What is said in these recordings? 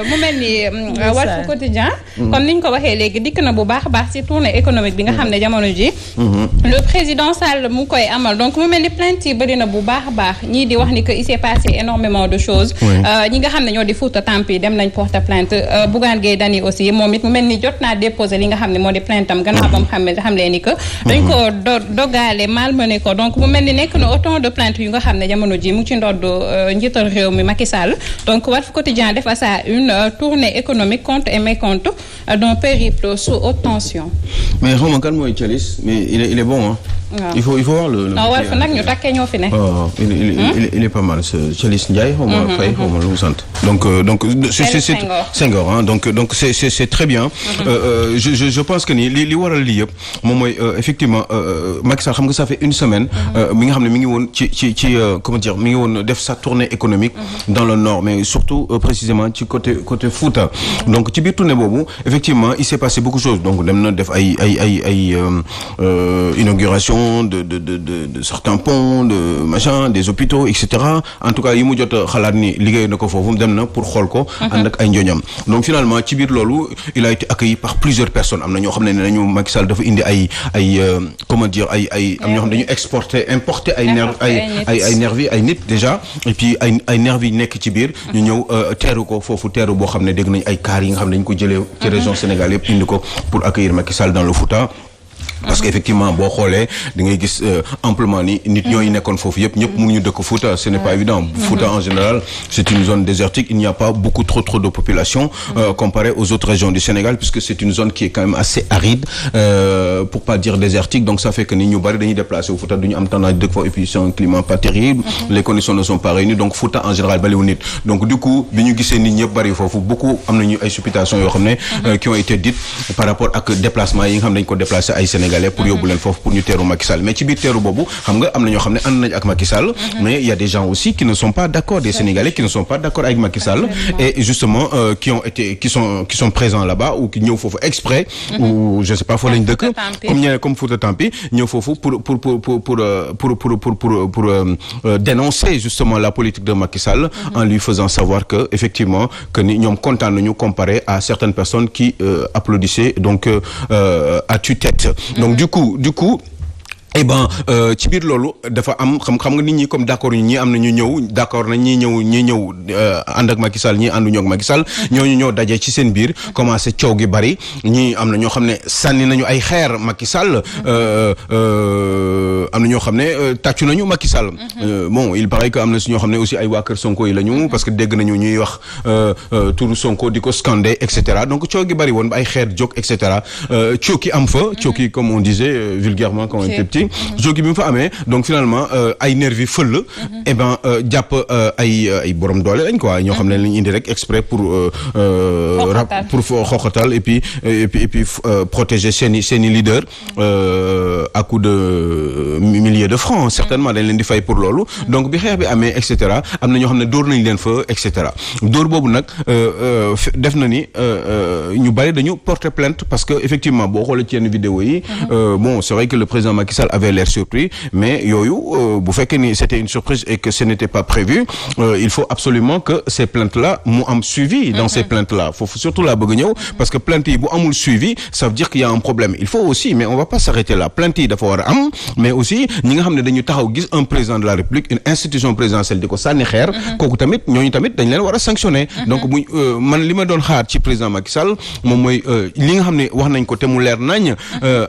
mu mel ni Walf Quotidien comme niñ ko waxee léegi dikk na bu baax a baax ci tournée économique bi nga xam ne jamono ji le président Sall mu koy amal donc mu mel ni plainte yi bëri na bu baax a baax ñii di wax ni que il s'est passé énormément de choses ñi nga xam ne ñoo di Fouta Tampi dem nañ porter plainte Bougane Gueye Dany aussi moom it mu mel ni jot naa déposer li nga xam ne moo di plainte am gannaaw ba mu xam lee ni que dañ ko dogaale malmené ko donc mu mel ni nekk na autant de plainte yu nga xam ne jamono ji mu ci ndodd njiital réew mi Macky Sall donc Walf Quotidien def ça une tournée économique compte et mécompte d'un périple sous haute tension. mais xaw ma kan mooy Thialis mais il est bon hein. waaw il faut voir le. non Walf nag ñu takkee ñoo fi ne. il est pas mal ce Thialis Ndiaye. xaw ma Faye xaw ma lu mu sant. donc c'est Senghor hein donc c'est très bien. je pense que ni li waral lii yëpp moom mooy effectivement Macky Sall xam nga ça fait une semaine. mi nga xam ne mi ngi woon ci comment dire mi ngi woon def sa tournée économique. dans le nord mais surtout précisément ci côté Fouta. donc ci biir tournée boobu effectivement il s'est passé beaucoup de choses donc dem na def ay inauguration de certains ponts de machin des hôpitaux et cetera en tout cas yi mu jot a xalaat ni liggéey na ko foofu dem na pour xool ko. ànd ak ay njoñam donc finalement ci biir loolu il a été accueilli par plusieurs personnes am na ñoo xam ne nañu Macky Sall dafa indi ay comment dire ay am ñoo xam ne dañu importer ay nervi ay nit déjà et puis ay nervi yi nekk ci biir ñu ñëw teeru ko foofu teeru boo xam ne dégg nañ ay car yi nga xam ne dañu ko jëlee ci région Sénégal yëpp indi ko pour accueillir Macky Sall dans le Fouta. parce que effectivement boo xoolee da ngay gis amplement ni nit ñooy nekkoon foofu yëpp ñëpp mënuñu dëkk Fouta ce n'est pas évident. Fouta en général c'est une zone désertique il n'y a pas beaucoup trop de population comparé aux autres régions du Sénégal puisque c'est une zone qui est quand même assez aride pour pas dire désertique donc ça fait que nit ñu bari dañuy déplacer au Fouta duñu am tendance dëkk fa et puis c'est un climat pas terrible les conditions ne sont pas réunies donc Fouta en général bariwul nit donc du coup bi ñu gisee nit ñëpp bari foofu beaucoup am nañu ay supputations yoo xam ne qui ont été dites par rapport ak déplacement yi nga xam ne dañu ko déplacer ay Sénégalais pour yóbbu leen foofu pour ñu teeru Macky Sall mais ci biir teeru boobu xam nga am na ñoo xam ne ànd nañ ak Macky Sall mais il y a des gens aussi qui ne sont pas d'accord des Sénégalais qui ne sont pas d'accord avec Macky Sall et justement qui sont présents là-bas ou qui ñëw foofu exprès ou je sais pas foo lañ dëkk comme Fouta Tampi ñëw foofu pour dénoncer justement la politique de Macky Sall en lui faisant savoir que effectivement que ni ñoom kontaan nañu comparé à certaines personnes qui applaudissaient donc à tue-tête donc du coup eh ben ci biir loolu dafa am xam nga nit ñi comme d'accord ñi am na ñu ñëw d'accord na ñi ñëw ànd ak Macky Sall ñi ànduñu ak Macky Sall ñooñu ñoo daje ci seen biir commencé coow gi bari ñi am na ñoo xam ne sànni nañu ay xeer Macky Sall am na ñoo xam ne tàccu nañu Macky Sall bon il paraît que am na si ñoo xam ne aussi ay waa kër Sonko yi lañu parce que dégg nañu ñuy wax turu Sonko di ko scander et cetera donc coow gi bari woon ba ay xeer jóg et cetera cooki am fa cooki comme on disait vulgairement quand on était petit jógi bi mu fa amee donc finalement ay nervi fël et ben jàpp ay borom doole lañ quoi ñoo xam ne lañ indi rek exprès pour xoxatal et puis protéger seeni leader à coup de milliers de francs certainement dañ leen di fay pour loolu donc bi xeex bi amee et cetera am na ñoo xam ne dóor nañ leen fa et cetera dóor boobu nag def na ni ñu bari dañu porter plainte parce que effectivement boo xoolee ci yenn vidéo yi bon c'est vrai que le président Macky Sall avait l'air surpris mais yooyu bu fekkee ni c'était une surprise et que ce n'était pas prévu il faut absolument que ces plaintes-là mu am suivi dans ces plaintes-là foofu surtout laa bëgg ñëw parce que plainte yi bu amul suivi ça veut dire qu'il y a un problème il faut aussi mais on va pas s'arrêter là plainte yi dafa war a am mais aussi ñi nga xam ne dañu taxaw gis un président de la République une institution présidentielle di ko sànni xeer kooku tamit ñooñu tamit dañ leen war a sanctionner donc muy man li ma doon xaar ci président Macky Sall moom mooy li nga xam ne wax nañ ko te mu leer nañ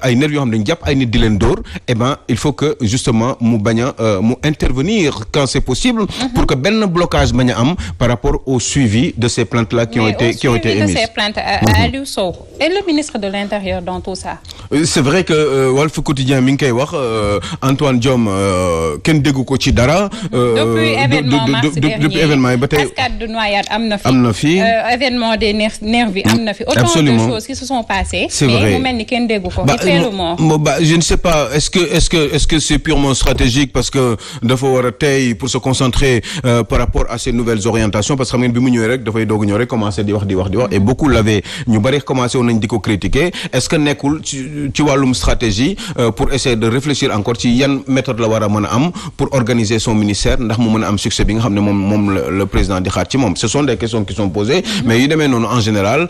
ay nerf yoo xam ne dañ jàpp ay nit di leen dóor eh ben il faut que justement mu bañ a mu intervenir quand c'est possible pour que benn blocage bañ a am par rapport au suivi de ces plaintes-là qui ont été émises. De ces plaintes Aliou Sow et le ministre de l'Intérieur dans tout ça. C'est vrai que Walf Quotidien mi ngi koy wax Antoine Diome kenn déggu ko ci dara. depuis événement yi ba tey cascade de noyade am na fi. am na fi événement des nervis am na fi. autant de choses qui se sont passées. C'est vrai mais mu mel ni kenn déggu ko. il fait le mort. Je ne sais pas est-ce que est-ce que c'est purement stratégique parce que dafa war a tey pour se concentrer par rapport à ces nouvelles orientations parce que xam ngeen bi mu ñëwee rek dafay doog ñëw rek commencer di wax et beaucoup l'avaient ñu bari commencé woon nañ di ko critiquer est-ce que nekkul ci wàllum stratégie pour essayer de réfléchir encore ci yan méthode la war a mën a am pour organiser son ministère ndax mu mën a am succès bi nga xam ne moom le président di xaar ci moom ce sont des questions qui sont posées mais yu demee noonu en général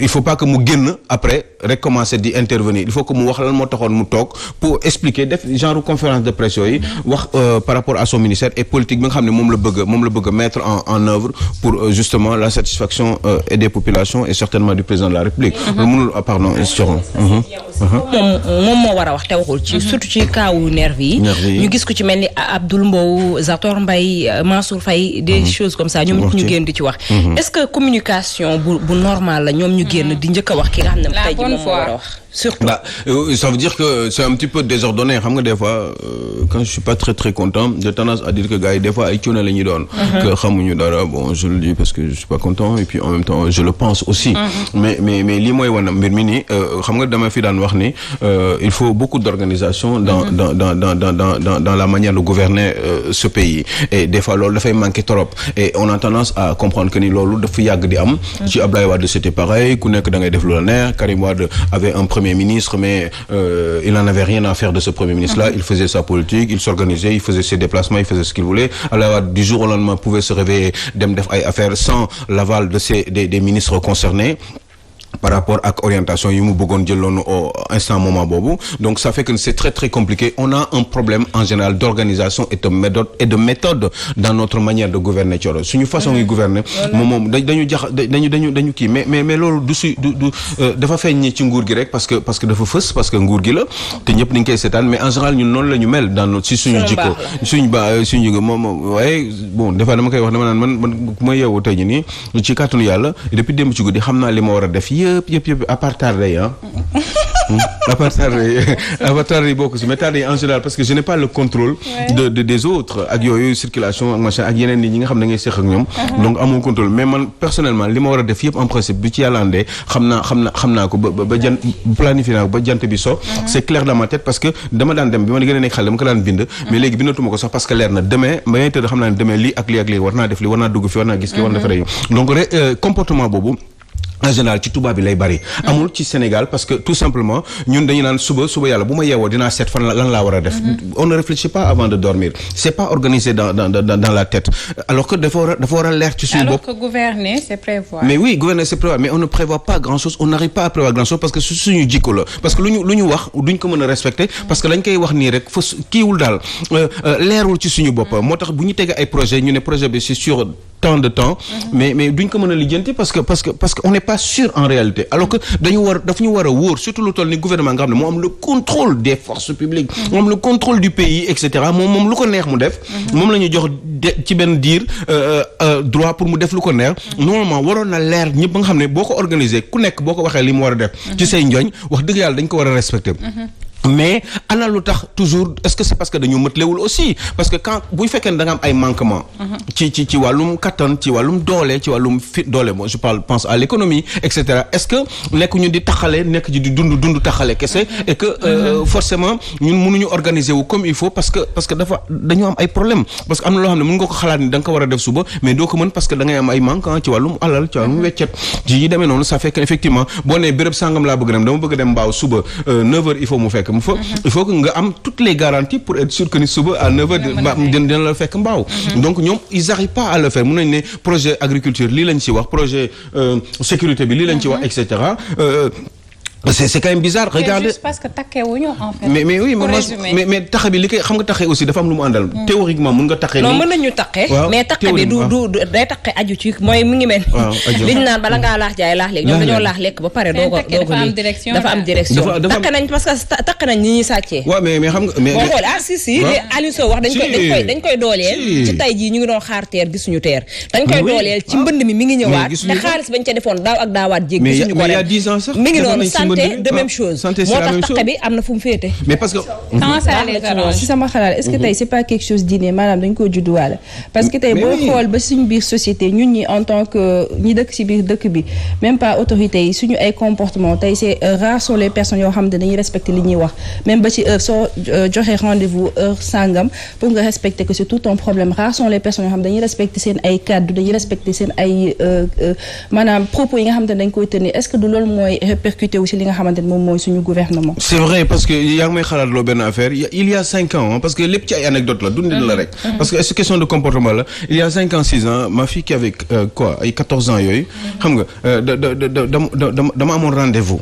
il faut pas que mu génn après rek commencer di intervenir il faut que mu wax lan moo taxoon mu toog pour expliquer def genre conférence de presse yooyu wax par rapport à son ministère et politique bi nga xam ne moom la bëgg mettre en œuvre pour justement la satisfaction et des populations et certainement du président de la République. mënul pardon moom moo war a wax te waxul ci surtout ci kaawu nervi yi ñu gis ko ci mel ni Abdoul Mbow Zator Mbaye Mansour Faye des choses comme ça ñoom ñu génn di ci wax est-ce que communication bu normal la ñoom ñu génn di njëkk a wax ki nga xam ne tey ji moom moo war a wax surtout ça veut dire que c'est un petit peu désordonné xam nga des fois quand je suis pas très très content j'ai tendance à dire que gars yi des fois ay cuune la ñuy doon que xamuñu dara bon je le dis parce que je suis pas content et puis en même temps je le pense aussi mais lii mooy wan mbir mi nii xam nga dama fi daan wax ni il faut beaucoup d'organisation dans la manière de gouverner ce pays et des fois loolu dafay manquer trop et on a tendance à comprendre que ni loolu dafa yàgg di am ci Abdoulaye Wade c'était pareil ku nekk da ngay def lu la neex Karim Wade avait un premier ministre mais il n'en avait rien à faire de ce premier ministre-là il faisait sa politique il s'organisait il faisait ses déplacements il faisait ce qu'il voulait Abdoulaye Wade du jour au lendemain pouvait se réveiller dem def ay affaires sans l'aval de des ministres concernés par rapport ak orientation yi mu bëggoon jëloon au instant moment boobu donc ça fait que c'est très très compliqué on a un problème en général d'organisation et de méthode dans notre manière de gouverner Thioro suñu façon yi gouverner moom dañu kii mais loolu du dafa feeñ ci nguur gi rek parce que dafa fës parce que nguur gi la te ñëpp dañ koy seetaan mais en général ñun noonu la ñu mel dans notre si suñu jikko suñu moom waaye bon des fois dama koy wax dama naan man ku ma yeewu tey jii nii ci kàttanu yàlla depuis démb ci guddi xam naa li ma war a def yëpp à part tardé à part tardé bokk si mais tardé en général parce que je n'ai pas le contrôle des autres ak yooyu circulation ak machin ak yeneen nit ñi nga xam ne ngay seq ak ñoom donc amoo contrôle mais man personnellement li ma war a def yëpp en principe bi ci yàlla andee xam naa ko ba jant planifié naa ko ba jant bi so c'est clair dans ma tête parce que dama daan dem bi ma gën a nekk xale dama ko daan bind mais léegi bindatuma ko sax parce que leer na demain ma ngay tëdd xam naa ne demain lii ak lii war naa def lii war naa dugg fi war naa gis ki war na def rek donc comportement boobu en général ci tubaab bi lay bari amul ci Sénégal parce que tout simplement ñun dañu naan suba yàlla bu ma yeewoo dinaa seet fan lan laa war a def on ne réfléchit pas avant de dormir c'est pas organisé dans la tête alors que dafa war a leer ci suñu bopp. alors que gouverner c'est prévoir. mais oui gouverner c'est prévoir mais on ne prévoit pas grand chose on n'arrive pas à prévoir grand chose parce que suñu jikko la parce que lu ñu wax duñ ko mën a respecter parce que lañ koy wax nii rek fa kiiwul daal leerul ci suñu bopp moo tax bu ñu tegee ay projet ñu ne projet bi c'est sur tant de temps mais duñ ko mën a lijjanti parce que on n'est pas sûr en réalité alors que daf ñu war a wóor surtout lu toll ni gouvernement nga xam ne moo am le contrôle des forces publiques moo am le contrôle du pays et cetera moom lu ko neex mu def moom la ñu jox ci benn diir droit pour mu def lu ko neex normalement waroon na leer ñëpp ba nga xam ne boo ko organiser ku nekk boo ko waxee li mu war a def ci say njooñ wax dëgg yàlla dañ ko war a respecter mais ana lu tax toujours est-ce que c'est parce que dañu mëtlewul aussi parce que quand buy fekkee ne da nga am ay manquements ci wàllum kattan ci wàllum doole ci wàllum fit doole moi je pense à l'économie et cetera est-ce que nekk ñu di taxale nekk ji di dund taxale kese et que forcément ñun mënuñu organiser wu comme il faut parce que dañu am ay problèmes parce que am na loo xam ne mën nga ko xalaat ni da nga ko war a def suba mais doo ko mën parce que da ngay am ay manquant ci wàllum alal ci wàllum weccet ci yi demee noonu ça fait que effectivement boo nee béréb sangam laa bëgg dem dama bëgg dem mbaaw suba 9h il faut mu fekk il faut que nga am toutes les garanties pour être sûr que ni suba à 9h dina la fekk mbaaw donc ñoom ils arrivent pas à le faire mun nañ ne projet agriculture lii lañ ci wax projet sécurité bi lii lañ ci wax et cetera c'est quand même bizarre regardez juste parce que takkewuñu en fait. mais oui mais taxe bi li koy xam nga taxe aussi dafa am lu mu àndal. théoriquement mun nga taxe. non mën nañu taxe. mais taxe bi du day taxe aju ci mooy mu ngi mel. li ñu naan bala ngaa laax jaay laax léegi ñoom dañoo laax lekk ba pare doo ko dafa am direction taxe nañ parce que taxe nañ ni ñuy sàccee. waaw mais xam nga mais boo xoolee si Aliou Sow wax dañ koy dooleel. ci tey jii ñu ngi doon xaar teer gisuñu teer. dañ koy dooleel ci mbënd mi ngi ñëwaat. te xaalis bañ ca defoon daaw ak daawaat jéeg gisuñu ko rek mi ngi noonu santé de même chose. santé c'est la même chose moo tax taqe bi am na fu mu féete. mais parce que. comment ça les arrange si sama xalaat est-ce que tey c'est pas quelque chose d'inné maanaam dañ koo judduwaale. parce que tey boo xool ba suñu biir société ñun ñi en tant que ñi dëkk ci biir dëkk bi même pas autorités yi suñu ay comportement tey c'est rares sont les personnes yoo xam ne dañuy respecter li ñuy wax même ba ci heure soo joxe rendez-vous heure sangam pour nga respecter que c'est tout un problème rares sont les personnes yoo xam ne dañuy respecter seen ay kàddu dañuy respecter seen ay maanaam propos yi nga xamante ne dañ koy tenir est-ce que du loolu mooy répercuté aussi li nga xamante ne moom mooy suñu gouvernement. c'est vrai parce que yaa ngi may xalaat loo benn affaire il y a 5 ans parce que lépp ci ay anecdote la dundin la rek. parce que c'est question de comportement la il y a 5 ans 6 ans ma fille qui avait ay 14 ans yooyu. xam nga dama amoon rendez-vous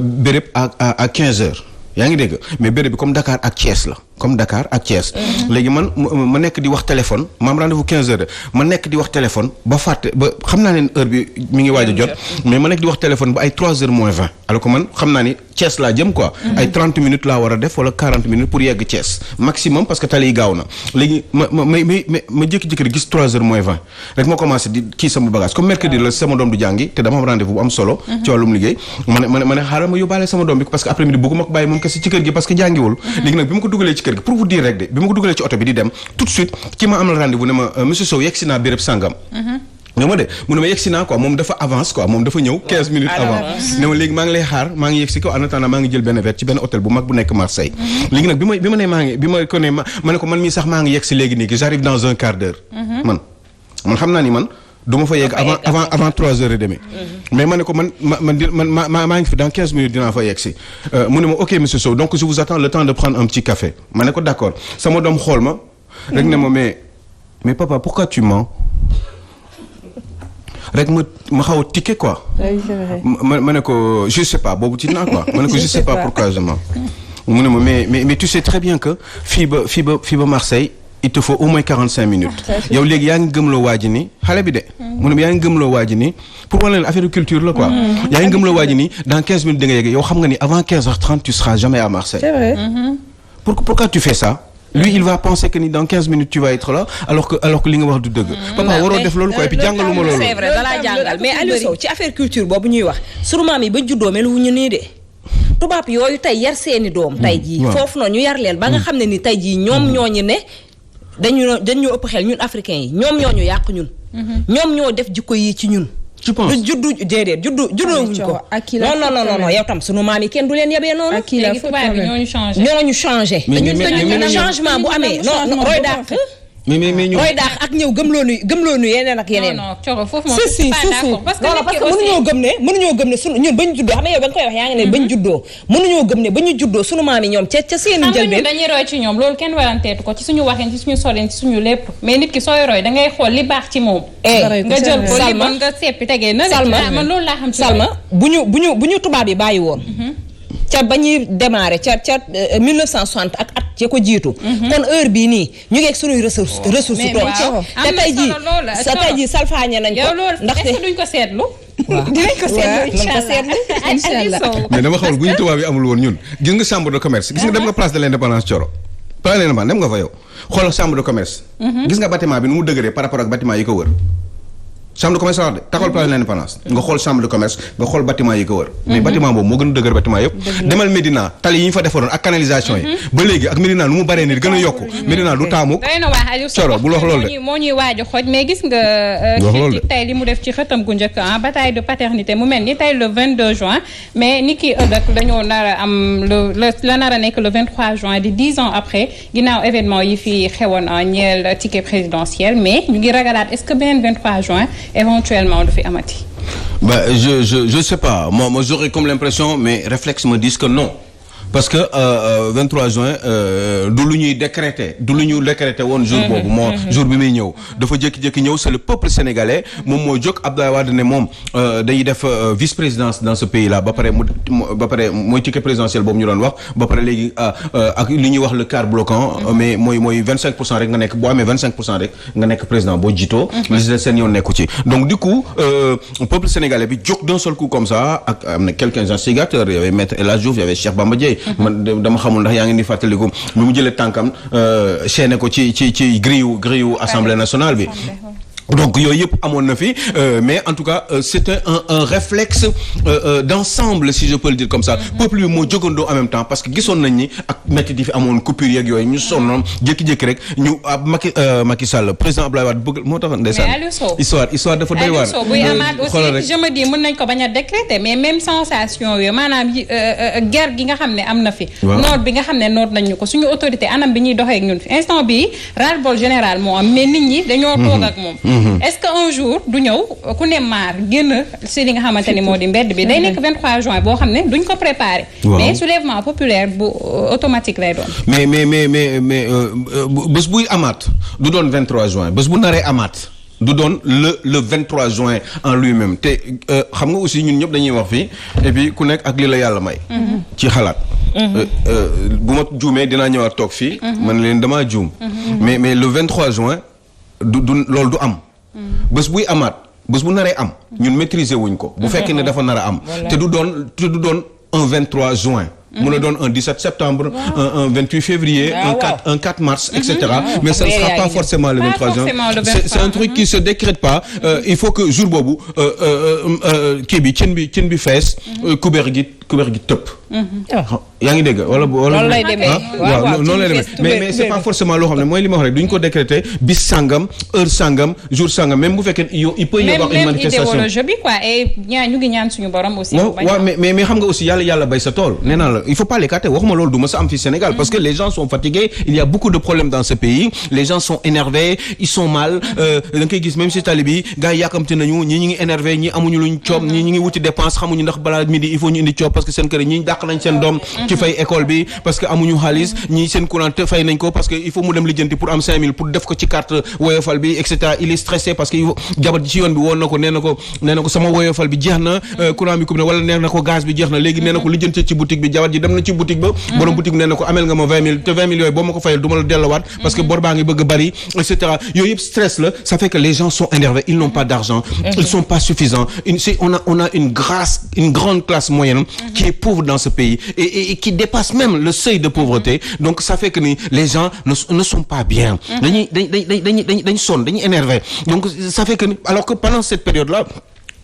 béréb à 15 heures. yaa ngi dégg mais béréb bi comme Dakar ak Thiès la comme Dakar ak Thiès. léegi man ma nekk di wax téléphone ma am rendez-vous 15 heures ma nekk di wax téléphone ba fàtte ba xam naa ne heure bi mi ngi waaj a jot. mais ma nekk di wax téléphone ba ay 3 heures moins 20 alors que man xam naa ni Thiès laa jëm quoi. ay 30 minutes laa war a def wala 40 minutes pour yegg Thiès maximum parce que tali yi gaaw na léegi ma jékki-jékki di gis 3 heures moins 20 rek ma commencé di kii sama bagage comme mercredi la sama doom du jàngi te dama am rendez-vous bu am solo. ci wàllum liggéey ma ne xaaral ma yóbbaale sama doom bi parce que après midi bëgguma ko bàyyi moom kese ci kër gi parce que jàngiwul. léegi nag bi ma ko dugalee ci kër gi pour vous dire rek de bi ma ko dugalee ci oto bi di dem tout de suite ci ma amal rendez-vous ne ma monsieur Sow yegg si naa béréb sangam. ne ma de mu ne ma yegg si naa quoi moom dafa avance quoi moom dafa ñëw 15 minutes avant ne ma léegi maa ngi lay xaar maa ngi yegg si ko en attendant maa ngi jël benn verre ci benn hôtel bu mag bu nekk Marseille. léegi nag bi ma ne ko man mii sax maa ngi yegg si léegi nii que j'arrive dans un quart d'heure. man xam naa ni man du ma fa yegg avant 3 heures et demie. mais ma ne ko maa ngi fi dans 15 minutes dinaa fa yegg si. mu ne ma ok monsieur Sow donc je vous attends le temps de prendre un petit café ma ne ko d'accord sama doom xool ma. rek ne ma mais papa pourquoi tu mens. rek ma xaw a tiqué quoi. ma ne ko je sais pas boobu ci naa quoi ma ne ko je sais pas pourquoi je mens. mu ne ma mais tu sais très bien que fii ba Marseille il te faut au moins 45 minutes. yow léegi yaa ngi gëmloo waa ji ni xale bi de. mu ne yaa ngi gëmloo waa ji ni pour wala leen affaire de culture la quoi. yaa ngi gëmloo waa ji ni dans 15 minutes da nga yegg yow xam nga ni avant 15h30 tu seras jamais à Marseille. C'est vrai. Pourquoi tu fais ça. lui il va penser que ni dans 15 minutes tu vas être là alors que li nga wax du dëgg. papa waroo def loolu quoi et puis jàngaluma loolu. c'est vrai dalaa jàngal mais Aliou Sow ci affaire culture boobu ñuy wax sunu maam yi ba juddoo mel wu ñu nii de. tubaab yooyu tey yar seeni doom. tey jii foofu noonu ñu yar leen ba nga xam ne ni tey jii ñoom ñooñu ne dañu ëpp xel ñun africains yi ñoom ñoo ñu yàq ñun. ñoom ñoo def jikko yi ci ñun. tu penses juddoowuñ ko. non yow tam sunu maam yi kenn du leen yabee noonu. léegi tubaab bi ñooñu changé. mais changement bu amee non roy dàq. mais ñu roy daax ak ñëw gëmloo nu yeneen ak yeneen. non Coro foofu moom c'est pas d'accord parce que mënuñoo gëm ne sunu ñun bañ juddoo xam nga yow ba nga koy wax yaa ngi ne bañ juddoo mënuñoo gëm ne ba ñu juddoo sunu maam yi ñoom ca seen njëlbeen dañuy roy ci ñoom loolu kenn waranteetu ko ci suñu waxin ci suñu solin ci suñu lépp mais nit ki sooy roy da ngay xool li baax ci moom nga jël ko li bon nga seppi tegee na man loolu laa xam ci Salma bu ñu tubaab yi bàyyi woon ca ba ñuy démarrer ca 1960 ak at ya ko jiitu. kon heure bii nii ñu ngi ak suñuy ressource toog te tey jii salfaañe nañ ko. ndaxte est-ce que duñ ko seetlu. waaw dinañ ko seetlu incha allah mais dama xamul bu ñu tubaab yi amul woon ñun gis nga chambre de commerce gis nga dem nga place de l'indépendance Coro. place de l'indépendance dem nga fa yow xoolal chambre de commerce. gis nga bâtiment bi nu mu dëgëree par rapport ak bâtiment yi ko wër. chambre de commerce la wax de taxawal place de l'indépendance nga xool chambre de commerce nga xool bâtiment yi ko wër mais bâtiment boobu moo gën a dëgër bâtiment yëpp demal Médina tali yi ñu fa defaroon ak canalisation yi ba léegi ak Médina nu mu baree nit gën a yokku Médina du taamuk Coro bu wax loolu de moo ñuy waaj a xooj mais gis nga critique tey li mu def ci xëtam gu njëkk bataille de paternité mu mel ni tey le 22 juin mais ni ki ëllëg dañoo nar a am la nar a nekk le 23 juin di 10 ans après ginnaaw événement yi fi xewoon ñeel ticket présidentiel mais ñu ngi ragalaat est-ce que benn 23 juin éventuellement du fi amati. Je sais pas moi j'aurais comme l'impression mes réflexes me disent que non parce que 23 juin du lu ñuy décréter woon jour boobu moo jour bi muy ñëw dafa jékki-jékki ñëw c'est le peuple sénégalais moom moo jóg Abdoulaye Wade ne moom dañuy def vice-présidence dans ce pays là ba pare mooy ticket présidentiel boobu ñu doon wax ba pare léegi ak li ñuy wax le quart bloquant mais mooy 25% rek nga nekk boo amee 25% rek nga nekk président boo jiitoo li seen yoon nekku ci donc du coup peuple sénégalais bi jóg d'un seul coup comme ça ak am na quelques instigateurs y avait Maître El Hadji Diouf y avait Cheikh Bamba Dièye man dama xamul ndax yaa ngi ni fàttaliku bi mu jëlee tànkam chaîné ko ci grille assemblée nationale bi donc yooyu yëpp amoon na fi mais en tout cas c'était un réflexe d'ensemble si je peux le dire comme ça peuple bi moo jógandoo en même temps parce que gisoon nañ ni ak métti di fi amoon coupure yeeg yooyu ñu sonnoon jékki-jékki rek ñu Macky Sall président Abdoulaye Wade bëgg moo tax ndeysaan histoire dafa doy waar buy amaat aussi je me dis mën nañ ko bañ a décréter mais même sensation yooyu maanaam guerre gi nga xam ne am na fi noot bi nga xam ne noot nañ ñu ko suñu autorité anam bi ñuy doxee ak ñun fi instant bii ras-le-bol général moo am mais nit ñi dañoo toog ak moom est-ce que un jour du ñëw ku ne maar génn si li nga xamante ni moo di mbedd bi day nekk 23 juin boo xam ne duñ ko préparer mais soulèvement populaire bu automatique lay doon mais bés buy amaat du doon 23 juin bés bu naree amaat du doon le 23 juin en lui-même te xam nga aussi ñun ñëpp dañuy wax fii et puis ku nekk ak li la yàlla may ci xalaat bu ma juumee dinaa ñëwaat toog fii man leen damaa juum mais le 23 juin du loolu du am bés buy amaat bés bu naree am ñun maîtriser wuñ ko bu fekkee ne dafa nar a am te du doon un 23 juin mu la doon un 17 septembre un 28 février un 4 mars etc mais ça ne sera pas forcément le 23 juin c'est un truc qui se décrète pas il faut que jour boobu kii bi cin bi fees kubéer gi tëpp yaa ngi dégg wala noonu lay demee waaw noonu lay demee mais c'est pas forcément loo xam ne mooy li ma wax rek duñ ko décréter bis sangam heure sangam jour sangam même bu fekkee il peut y avoir une manifestation même idéologie bi quoi et ñu ngi ñaan suñu borom aussi waaw mais xam nga aussi yàlla bay sa tool nee naa la il faut pas l'écarter waxuma loolu du ma sa am fi Sénégal parce que les gens sont fatigués il y a beaucoup de problèmes dans ce pays les gens sont énervés ils sont mal da nga koy gis même si tali bi gars yi yàkkamti nañu ñi ngi énervé ñi amuñu luñ coob ñi ngi wuti dépense xamuñu ndax balaa midi il faut ñu indi coob parce que seen kër ñi dàq nañ seen doom ci fay école bi parce que amuñu xaalis ñi seen courant te fay nañ ko parce que il faut mu dem lijjanti pour am 5000 pour def ko ci carte woyofal bi et cetera il est stressé parce que jabar ji ci yoon bi woon na ko nee na ko sama woyofal bi jeex na courant bi coupe na wala nee na ko gaz bi jeex na léegi nee na ko lijjanti ci boutique bi jabar ji dem na ci boutique ba borom boutique nee na ko amel nga ma 20 000 te 20 000 yooyu boo ma ko fayal du ma la delluwaat parce que bor baa ngi bëgg a bari et cetera yooyu yëpp stress la ça fait que les gens sont énervés ils n'ont pas d'argent ils sont pas suffisants on a une grande classe moyenne qui est pauvre dans ce pays et qui dépasse même le seuil de pauvreté donc ça fait que les gens ne sont pas bien dañuy sonn dañuy énervé donc ça fait que alors que pendant cette période là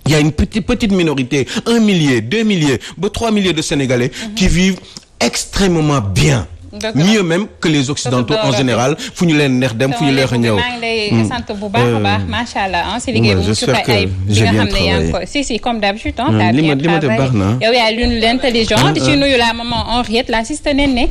il y a une petite minorité 1 millier 2 milliers ba 3 milliers de Sénégalais qui vivent extrêmement bien mieux même que les occidentaux en général fu ñu leen neex dem fu ñu leex a ñëw. maa ngi lay sant bu baax a baax macha allah si liggéey bu mucc ay bi nga xam ne yaa ngi ko si comme d'habitude t'as bien travaillé yow yaa l'une l'intelligent di ci nuyu la maman Henriette la siste nen ne